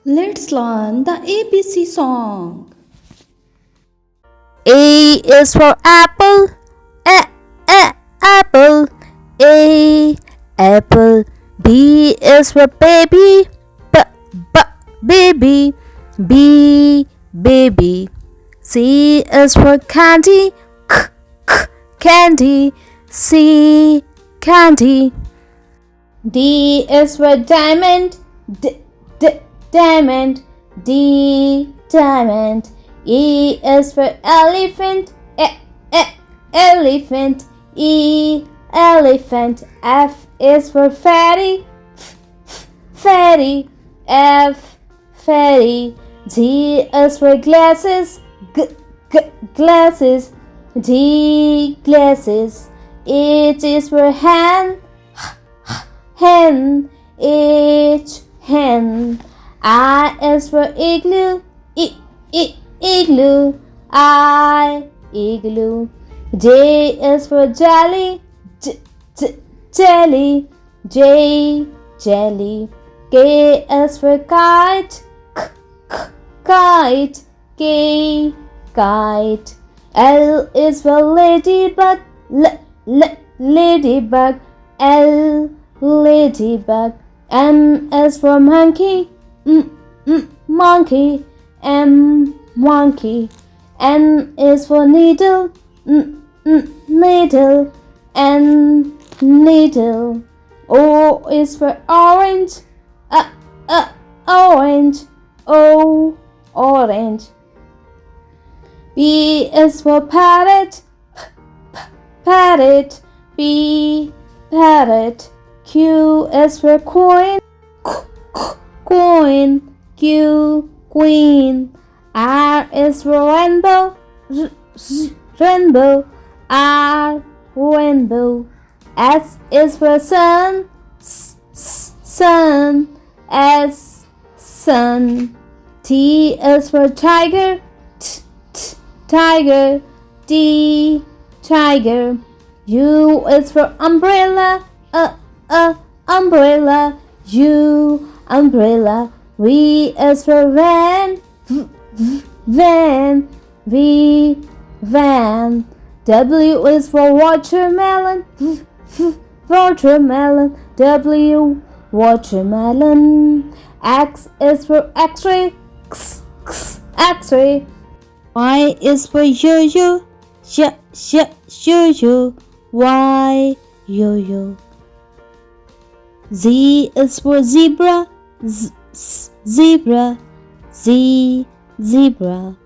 Let's learn the ABC song. A is for apple, apple, A, apple. B is for baby, baby, B, baby. C is for candy, candy, C, candy. D is for diamond, diamond, D, diamond. E is for elephant, elephant, E, elephant. F is for fatty, fatty, F, fatty. G is for glasses, glasses, D, glasses. H is for hen, hen, H, hen. I is for igloo, igloo, I, igloo. J is for jelly, jelly, J, jelly. K is for kite, kite, K, kite. L is for ladybug, ladybug, L, ladybug. M is for monkey, monkey, M, monkey. N is for needle, needle, N, needle. O is for orange, orange, O, orange. P is for parrot, parrot, P, parrot. Q is for coin, coin, Q, queen. R is for rainbow, rainbow, R, rainbow. S is for sun, sun, S, sun. T is for tiger, tiger, T, tiger. U is for umbrella, umbrella, U, umbrella. V is for van, van, V, van. W is for watermelon, watermelon, W, watermelon. X is for x-ray, x-ray. Y is for yo-yo, yo-yo, Y, yo-yo. Z is for zebra, zebra, Z, zebra.